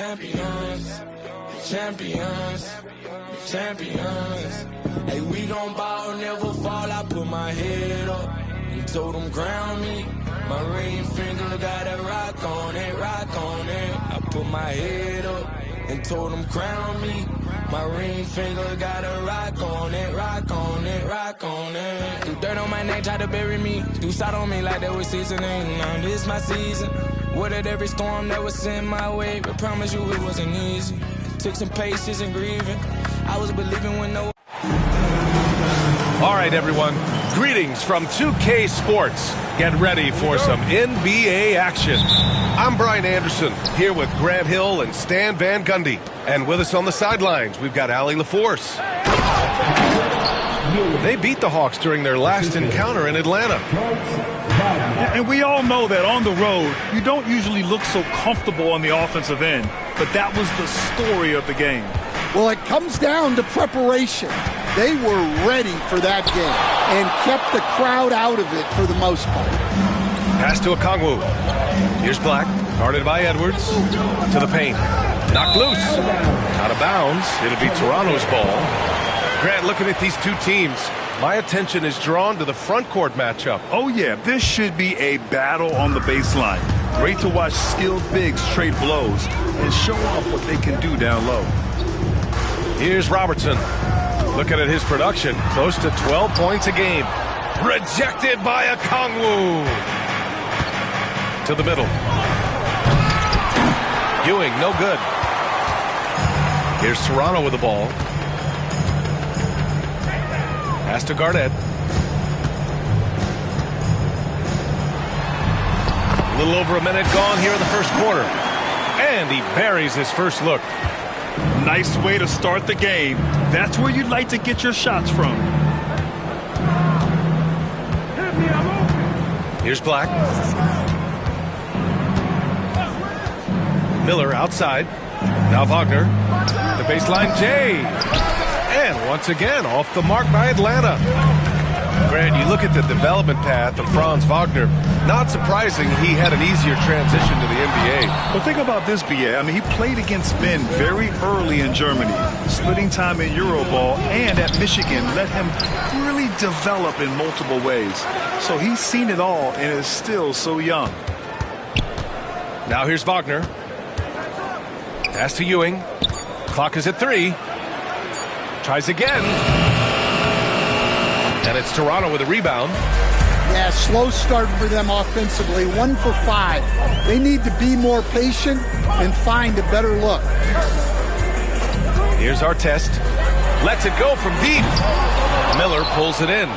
Champions, champions, champions. Hey, we gon' ball, never fall. I put my head up and told them ground me. My ring finger got a rock on it, rock on it. I put my head up and told them crown me. My ring finger got a rock on it, rock on it, rock on it. Do dirt on my neck, try to bury me. Do side on me like that was seasoning. Now this my season. Weathered every storm that was sent my way, but promise you it wasn't easy. Took some patience and grieving. I was believing when no. All right, everyone. Greetings from 2K Sports. Get ready for some NBA action. I'm Brian Anderson, here with Grant Hill and Stan Van Gundy. And with us on the sidelines, we've got Allie LaForce. They beat the Hawks during their last encounter in Atlanta. And we all know that on the road, you don't usually look so comfortable on the offensive end. But that was the story of the game. Well, it comes down to preparation. They were ready for that game and kept the crowd out of it for the most part. Pass to Okongwu. Here's Black, guarded by Edwards. To the paint. Knocked loose. Out of bounds. It'll be Toronto's ball. Grant, looking at these two teams, my attention is drawn to the front court matchup. Oh, yeah, this should be a battle on the baseline. Great to watch skilled bigs trade blows and show off what they can do down low. Here's Robertson. Looking at his production, close to 12 points a game. Rejected by Okongwu. To the middle. Ewing, no good. Here's Toronto with the ball. Pass to Garnett. A little over a minute gone here in the first quarter. And he buries his first look. Nice way to start the game. That's where you'd like to get your shots from. Here's Black. Miller outside. Now Wagner. The baseline, Jay. And once again, off the mark by Atlanta. Grant, you look at the development path of Franz Wagner. Not surprising he had an easier transition to the NBA. But think about this, B.A. I mean, he played against men very early in Germany, splitting time in Euroball, and at Michigan let him really develop in multiple ways. So he's seen it all and is still so young. Now here's Wagner. Pass to Ewing. Clock is at 3. Tries again. And it's Toronto with a rebound. Yeah, slow start for them offensively. 1 for 5. They need to be more patient and find a better look. Here's Artest. Lets it go from deep. Miller pulls it in.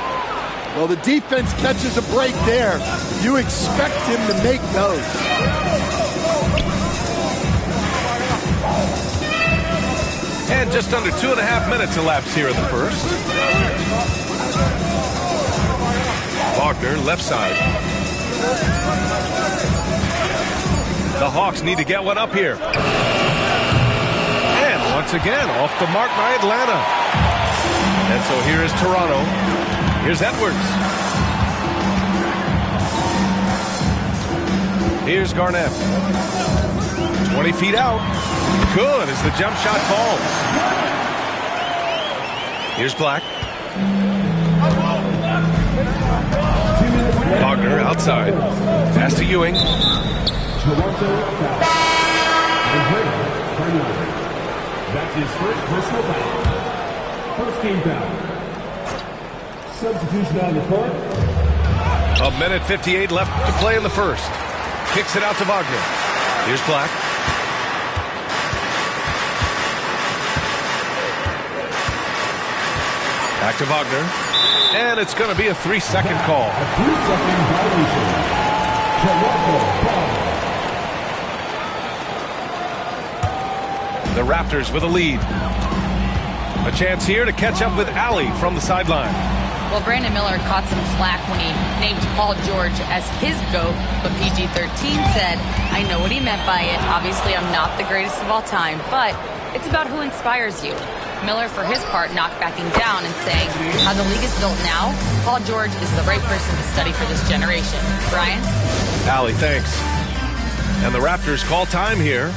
Well, the defense catches a break there. You expect him to make those. And just under 2.5 minutes elapsed here in the first. Wagner, left side. The Hawks need to get one up here. And once again, off the mark by Atlanta. And so here is Toronto. Here's Edwards. Here's Garnett. 20 feet out. Good as the jump shot falls. Here's Black. Wagner outside. Pass to Ewing. That's his first personal foul. First game foul. Substitution on the court. 1:58 left to play in the first. Kicks it out to Wagner. Here's Black. Back to Wagner. And it's going to be a 3-second call. A 3-second violation. Toronto foul. The Raptors with a lead. A chance here to catch up with Allie from the sideline. Well, Brandon Miller caught some flack when he named Paul George as his GOAT, but PG-13 said, I know what he meant by it. Obviously, I'm not the greatest of all time, but it's about who inspires you. Miller, for his part, not backing down and saying, how the league is built now, Paul George is the right person to study for this generation. Brian? Allie, thanks. And the Raptors call time here.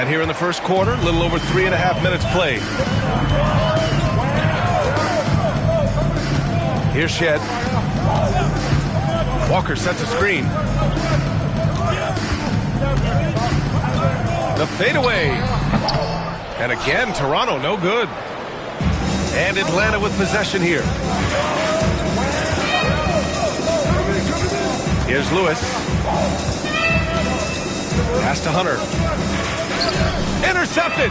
And here in the first quarter, a little over 3.5 minutes played. Here's Shed. Walker sets a screen. The fadeaway. And again, Toronto no good. And Atlanta with possession here. Here's Lewis. Pass to Hunter. Intercepted.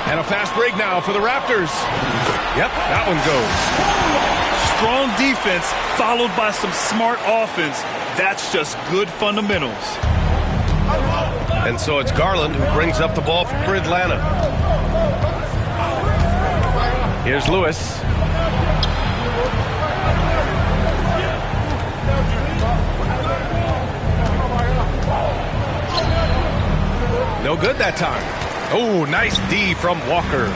And a fast break now for the Raptors. Yep, that one goes. Strong defense followed by some smart offense. That's just good fundamentals. And so it's Garland who brings up the ball for Atlanta. Here's Lewis. No good that time. Oh, nice D from Walker.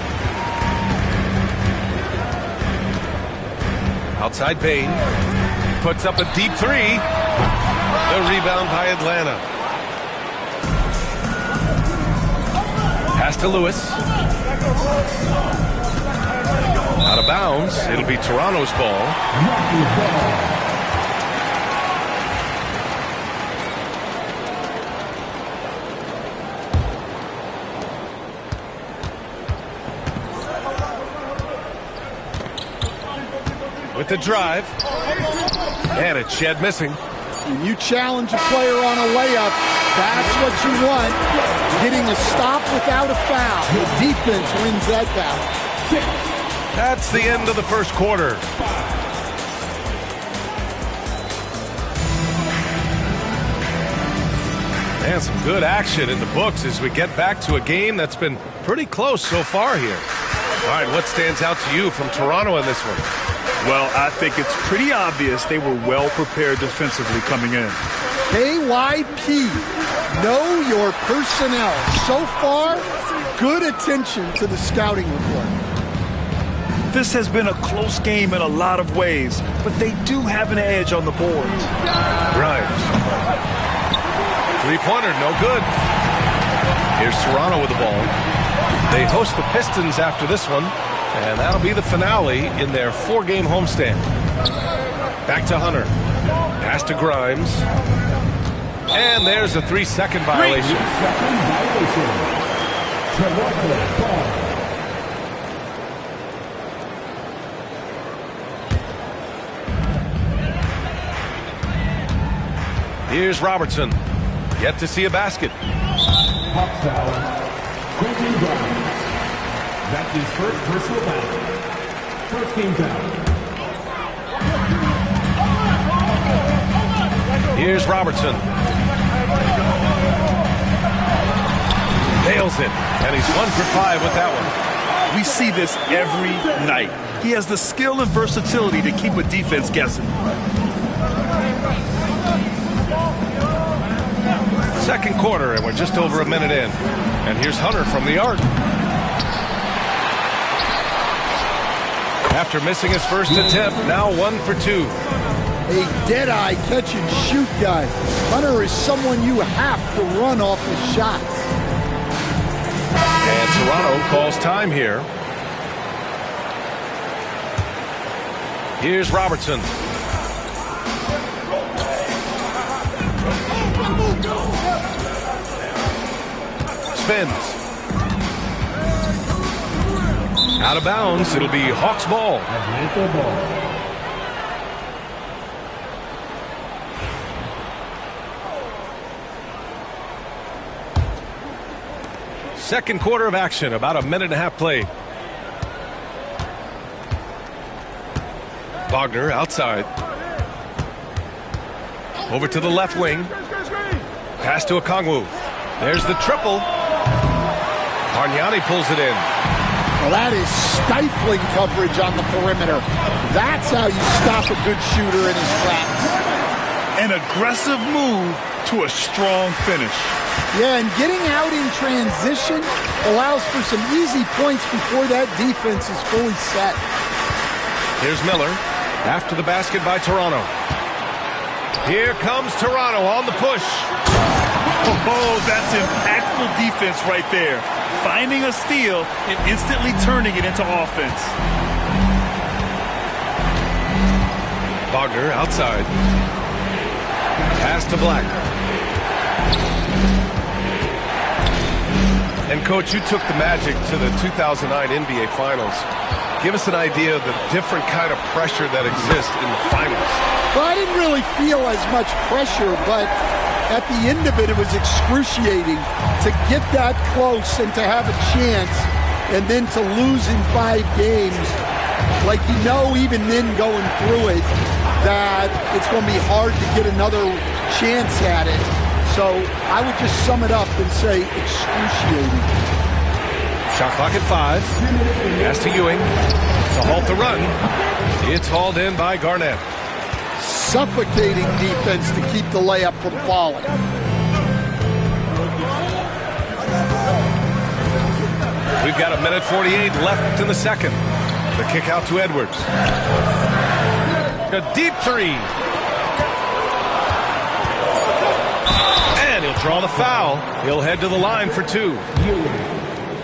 Outside Bain. Puts up a deep three. The rebound by Atlanta. Pass to Lewis. Out of bounds. It'll be Toronto's ball. With the drive. And it's Shed missing. When you challenge a player on a layup, that's what you want. Getting a stop without a foul. The defense wins that battle. That's the end of the first quarter. And some good action in the books as we get back to a game that's been pretty close so far here. All right, what stands out to you from Toronto in this one? Well, I think it's pretty obvious they were well prepared defensively coming in. KYP, know your personnel. So far, good attention to the scouting report. This has been a close game in a lot of ways, but they do have an edge on the boards. Grimes. Three-pointer, no good. Here's Toronto with the ball. They host the Pistons after this one, and that'll be the finale in their 4-game homestand. Back to Hunter. Pass to Grimes. And there's a 3-second violation. Here's Robertson. Yet to see a basket. Hawks foul. Quentin Grimes. That's his first personal foul. First game foul. Here's Robertson. Nails it. And he's 1 for 5 with that one. We see this every night. He has the skill and versatility to keep a defense guessing. Second quarter, and we're just over a minute in. And here's Hunter from the arc. After missing his first attempt, now 1 for 2. A dead-eye catch-and-shoot guy. Hunter is someone you have to run off his shots. And Toronto calls time here. Here's Robertson. Spins. Out of bounds. It'll be Hawks ball. Atlanta ball. Second quarter of action. About a minute and a half played. Wagner outside. Over to the left wing. Pass to Okongwu. There's the triple. Bargnani pulls it in. Well, that is stifling coverage on the perimeter. That's how you stop a good shooter in his tracks. An aggressive move to a strong finish. Yeah, and getting out in transition allows for some easy points before that defense is fully set. Here's Miller after the basket by Toronto. Here comes Toronto on the push. Oh, that's impactful defense right there. Finding a steal and instantly turning it into offense. Wagner outside. Pass to Black. And, Coach, you took the Magic to the 2009 NBA Finals. Give us an idea of the different kind of pressure that exists in the finals. Well, I didn't really feel as much pressure, but at the end of it, it was excruciating to get that close and to have a chance and then to lose in 5 games. Like, you know, even then going through it, that it's going to be hard to get another chance at it. So I would just sum it up and say excruciating. Shot clock at 5. Pass to Ewing. To halt the run. It's hauled in by Garnett. Suffocating defense to keep the layup from falling. We've got 1:48 left in the second. The kick out to Edwards. A deep three. And he'll draw the foul. He'll head to the line for 2.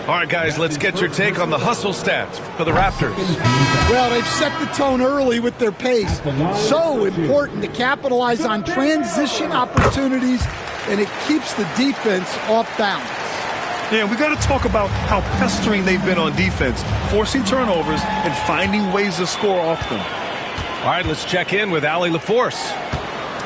All right, guys, let's get your take on the hustle stats for the Raptors. Well, they've set the tone early with their pace. So important to capitalize on transition opportunities, and it keeps the defense off balance. Yeah, we got to talk about how pestering they've been on defense, forcing turnovers and finding ways to score off them. All right, let's check in with Allie LaForce.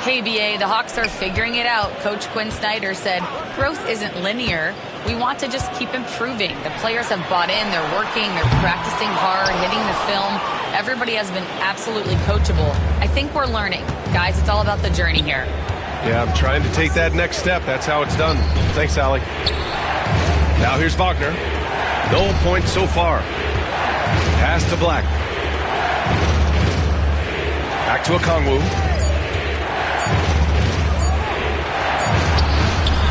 Hey, BA, the Hawks are figuring it out. Coach Quinn Snyder said, growth isn't linear. We want to just keep improving. The players have bought in. They're working. They're practicing hard, hitting the film. Everybody has been absolutely coachable. I think we're learning. Guys, it's all about the journey here. Yeah, I'm trying to take that next step. That's how it's done. Thanks, Allie. Now here's Wagner. No points so far. Pass to Black. Back to Okongwu.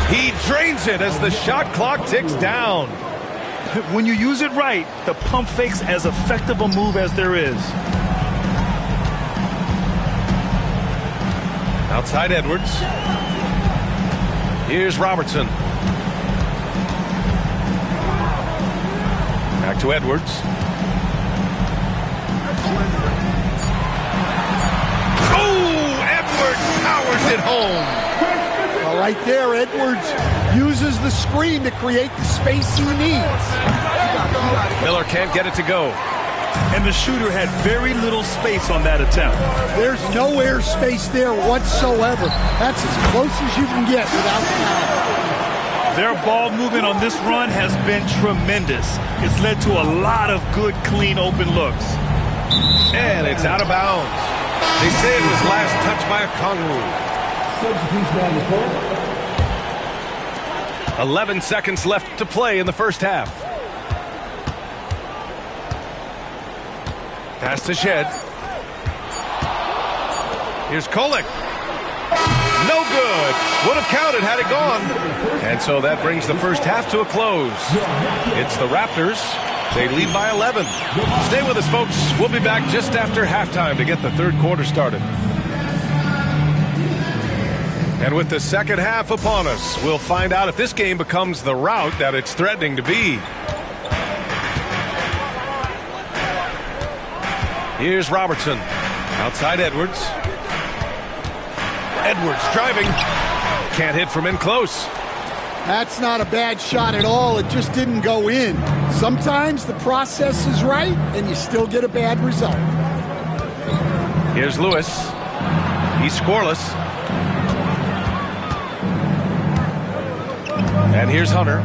He drains it as the shot clock ticks down. When you use it right, the pump fake's as effective a move as there is. Outside Edwards. Here's Robertson. Back to Edwards. Oh, Edwards powers it home. Well, right there, Edwards uses the screen to create the space he needs. Miller can't get it to go. And the shooter had very little space on that attempt. There's no air space there whatsoever. That's as close as you can get without foul. Their ball movement on this run has been tremendous. It's led to a lot of good, clean, open looks. And it's out of bounds. They say it was last touched by Okongwu. 11 seconds left to play in the first half. Pass to Shed. Here's Kolek. No good. Would have counted had it gone. And so that brings the first half to a close. It's the Raptors. They lead by 11. Stay with us, folks. We'll be back just after halftime to get the third quarter started. And with the second half upon us, we'll find out if this game becomes the rout that it's threatening to be. Here's Robertson. Outside Edwards. Edwards driving. Can't hit from in close. That's not a bad shot at all. It just didn't go in. Sometimes the process is right, and you still get a bad result. Here's Lewis. He's scoreless. And here's Hunter.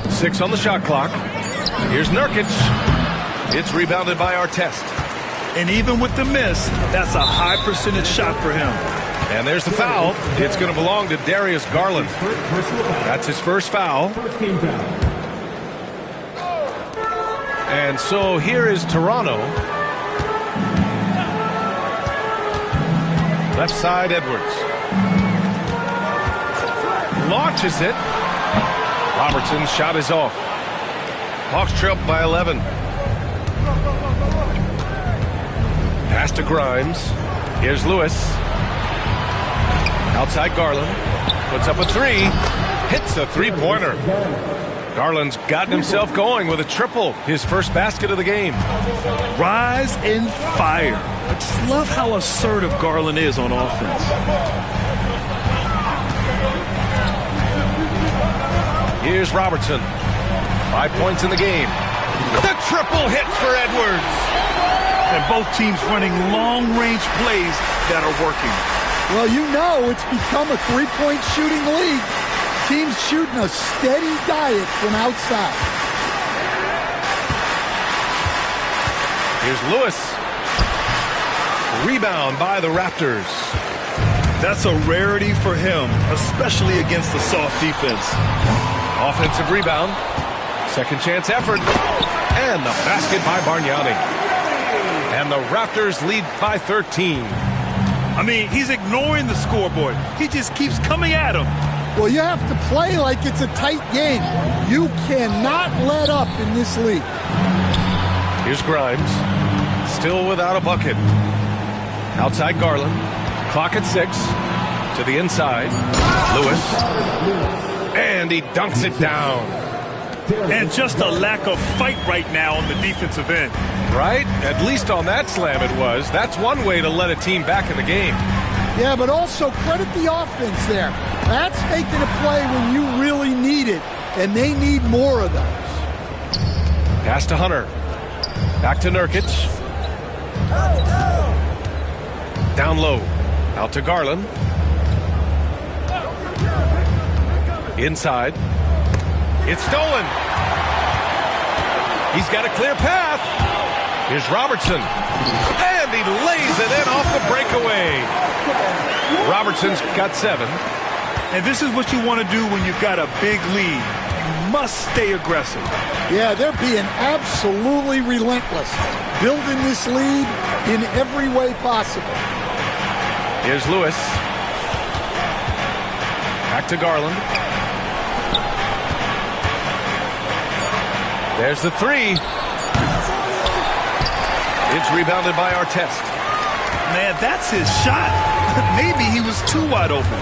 6 on the shot clock. Here's Nurkic. It's rebounded by Artest. And even with the miss, that's a high percentage shot for him. And there's the foul. It's going to belong to Darius Garland. That's his first foul. And so here is Toronto. Left side, Edwards. Launches it. Robertson's shot is off. Hawks trail up by 11. Pass to Grimes. Here's Lewis. Outside Garland. Puts up a 3. hits a three-pointer. Garland's gotten himself going with a triple, his first basket of the game. Rise and fire. I just love how assertive Garland is on offense. Here's Robertson. 5 points in the game. The triple hits for Edwards. And both teams running long-range plays that are working. Well, you know it's become a three-point shooting league. Teams shooting a steady diet from outside. Here's Lewis. Rebound by the Raptors. That's a rarity for him, especially against the soft defense. Offensive rebound. Second chance effort. And the basket by Bargnani. And the Raptors lead by 13. I mean, he's ignoring the scoreboard. He just keeps coming at him. Well, you have to play like it's a tight game. You cannot let up in this league. Here's Grimes. Still without a bucket. Outside Garland. Clock at 6. To the inside. Lewis. And he dunks it down. And just a lack of fight right now on the defensive end. Right? At least on that slam it was. That's one way to let a team back in the game. Yeah, but also credit the offense there. That's making a play when you really need it, and they need more of those. Pass to Hunter. Back to Nurkic. Down low. Out to Garland. Inside. It's stolen. He's got a clear path. Here's Robertson. And he lays it in off the breakaway. Robertson's got 7. And this is what you want to do when you've got a big lead. You must stay aggressive. Yeah, they're being absolutely relentless. Building this lead in every way possible. Here's Lewis. Back to Garland. There's the 3. It's rebounded by Artest. Man, that's his shot. Maybe he was too wide open.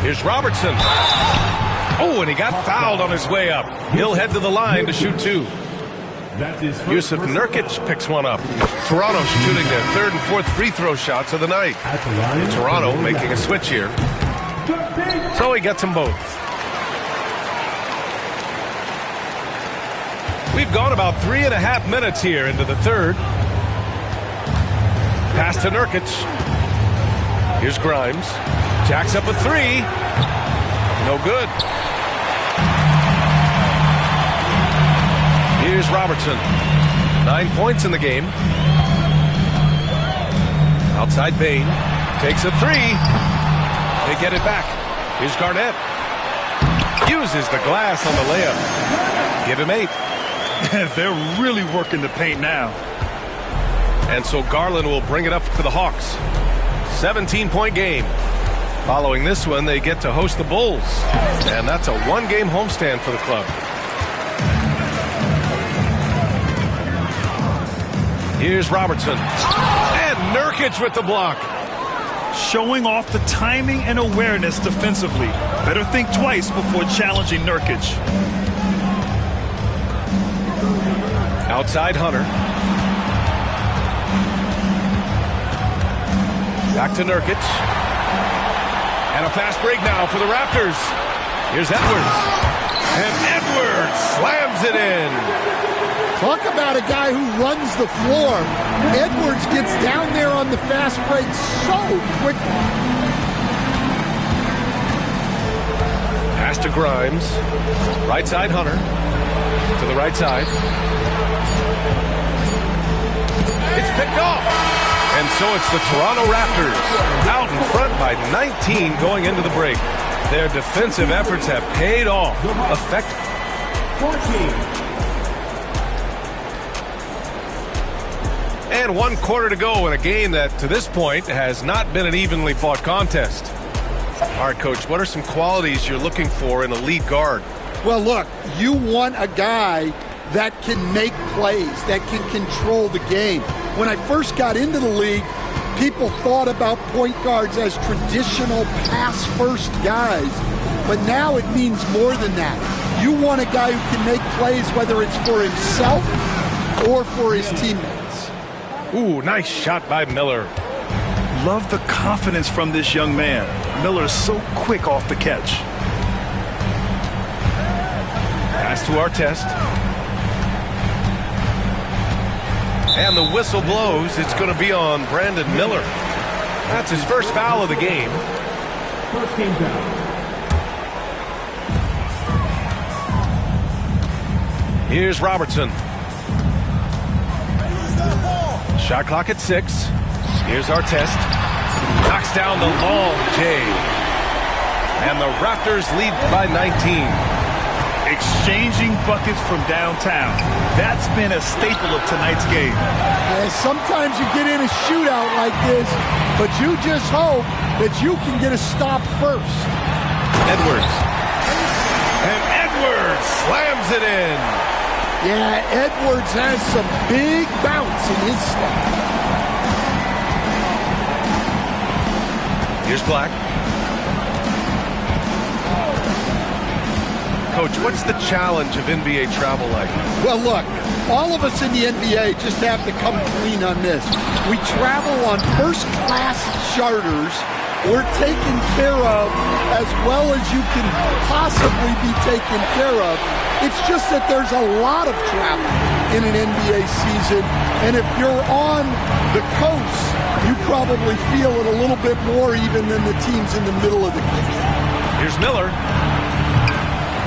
Here's Robertson. Oh, and he got fouled on his way up. He'll head to the line to shoot 2. Yusuf Nurkic picks one up. Toronto shooting their 3rd and 4th free throw shots of the night. Toronto making a switch here. So he gets them both. We've gone about 3.5 minutes here into the 3rd. Pass to Nurkic. Here's Grimes. Jacks up a 3. No good. Here's Robertson. 9 points in the game. Outside Bane. Takes a 3. They get it back. Here's Garnett. Uses the glass on the layup. Give him 8. They're really working the paint now. And so Garland will bring it up to the Hawks. 17-point game. Following this one, they get to host the Bulls. And that's a 1-game homestand for the club. Here's Robertson. And Nurkic with the block. Showing off the timing and awareness defensively. Better think twice before challenging Nurkic. Outside Hunter. Back to Nurkic. And a fast break now for the Raptors. Here's Edwards. And Edwards slams it in. Talk about a guy who runs the floor. Edwards gets down there on the fast break so quickly. Pass to Grimes. Right side Hunter. To the right side. It's picked off. And so it's the Toronto Raptors out in front by 19 going into the break. Their defensive efforts have paid off. Effective. 14. And 1 quarter to go in a game that, to this point, has not been an evenly fought contest. All right, Coach, what are some qualities you're looking for in a lead guard? Well, look, you want a guy that can make plays, that can control the game. When I first got into the league, people thought about point guards as traditional pass-first guys, but now it means more than that. You want a guy who can make plays, whether it's for himself or for his teammates. Ooh, nice shot by Miller. Love the confidence from this young man. Miller's so quick off the catch. Pass to Artest. And the whistle blows. It's going to be on Brandon Miller. That's his first foul of the game. First team foul. Here's Robertson. Shot clock at 6. Here's Artest. Knocks down the long J. And the Raptors lead by 19. Exchanging buckets from downtown. That's been a staple of tonight's game. Sometimes you get in a shootout like this, but you just hope that you can get a stop first. Edwards. And Edwards slams it in. Yeah, Edwards has some big bounce in his step. Here's Black. Coach, what's the challenge of NBA travel like? Well, look, all of us in the NBA just have to come clean on this. We travel on first-class charters. We're taken care of as well as you can possibly be taken care of. It's just that there's a lot of travel in an NBA season, and if you're on the coast, you probably feel it a little bit more even than the teams in the middle of the country. Here's Miller.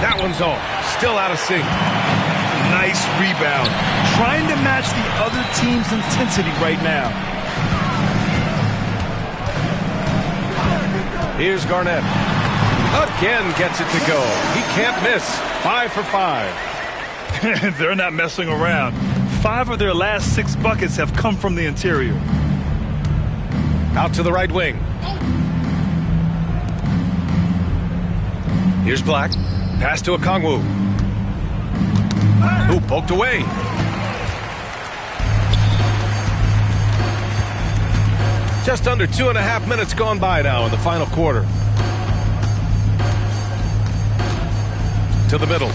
That one's off. Still out of sync. Nice rebound. Trying to match the other team's intensity right now. Here's Garnett. Again gets it to go. He can't miss. 5 for 5. They're not messing around. 5 of their last 6 buckets have come from the interior. Out to the right wing. Here's Black. Pass to Okongwu. Who poked away. Just under 2.5 minutes gone by now in the final quarter. To the middle.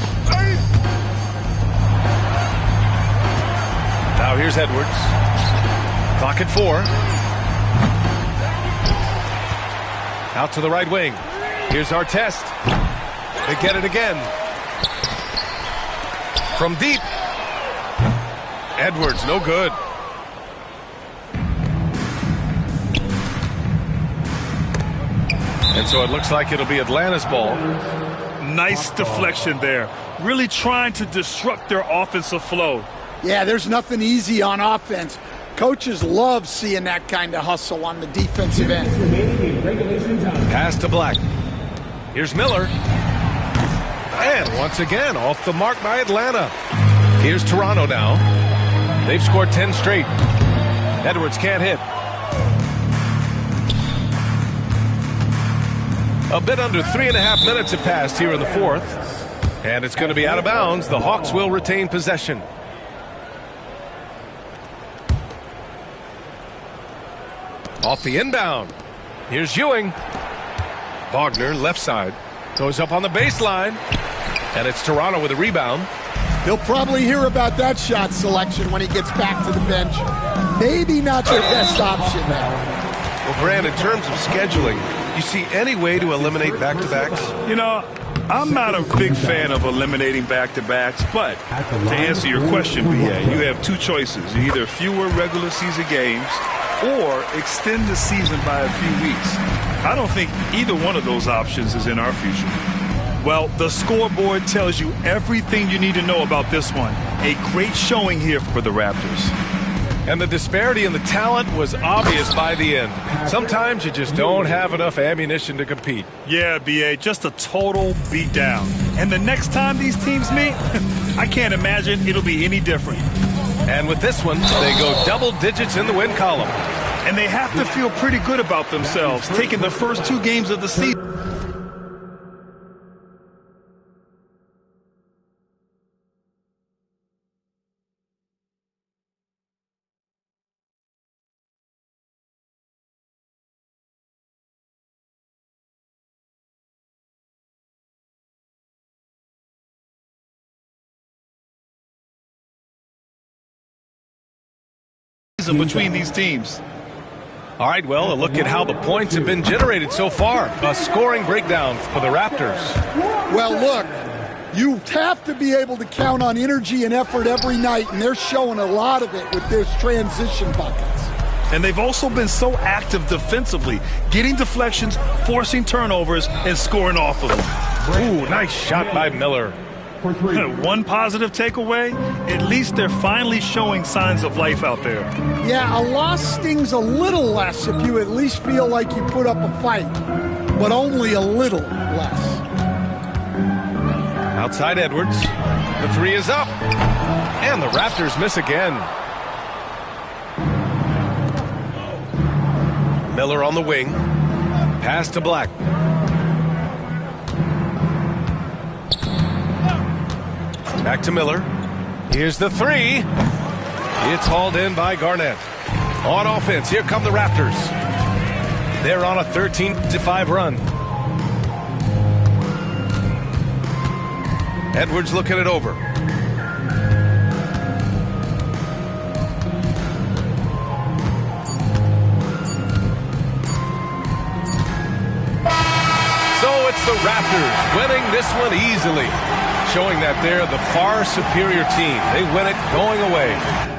Now here's Edwards. Clock at 4. Out to the right wing. Here's Artest. They get it again. From deep. Edwards, no good. And so it looks like it'll be Atlanta's ball. Nice deflection there. Really trying to disrupt their offensive flow. Yeah, there's nothing easy on offense. Coaches love seeing that kind of hustle on the defensive end. Pass to Black. Here's Miller. And once again, off the mark by Atlanta. Here's Toronto now. They've scored 10 straight. Edwards can't hit. A bit under 3.5 minutes have passed here in the fourth. And it's going to be out of bounds. The Hawks will retain possession. Off the inbound. Here's Ewing. Wagner, left side. Goes up on the baseline. And it's Toronto with a rebound. He'll probably hear about that shot selection when he gets back to the bench. Maybe not their best option there. Well, Grant, in terms of scheduling, you see any way to eliminate back-to-backs? You know, I'm not a big fan of eliminating back-to-backs, but to answer your question, BA, you have 2 choices. Either fewer regular season games or extend the season by a few weeks. I don't think either one of those options is in our future. Well, the scoreboard tells you everything you need to know about this one. A great showing here for the Raptors. And the disparity in the talent was obvious by the end. Sometimes you just don't have enough ammunition to compete. Yeah, BA, just a total beatdown. And the next time these teams meet, I can't imagine it'll be any different. And with this one, they go double digits in the win column. And they have to feel pretty good about themselves, taking the first 2 games of the season. season between these teams. All right, well, a look at how the points have been generated so far. A scoring breakdown for the Raptors. Well, look, you have to be able to count on energy and effort every night, and they're showing a lot of it with those transition buckets. And they've also been so active defensively, getting deflections, forcing turnovers, and scoring off of them. Ooh, nice shot by Miller. One positive takeaway, at least they're finally showing signs of life out there. Yeah, a loss stings a little less if you at least feel like you put up a fight, but only a little less. Outside Edwards. The three is up. And the Raptors miss again. Miller on the wing. Pass to Black. Back to Miller. Here's the three. It's hauled in by Garnett. On offense, here come the Raptors. They're on a 13-5 run. Edwards looking it over. So it's the Raptors winning this one easily, showing that they're the far superior team. They win it going away.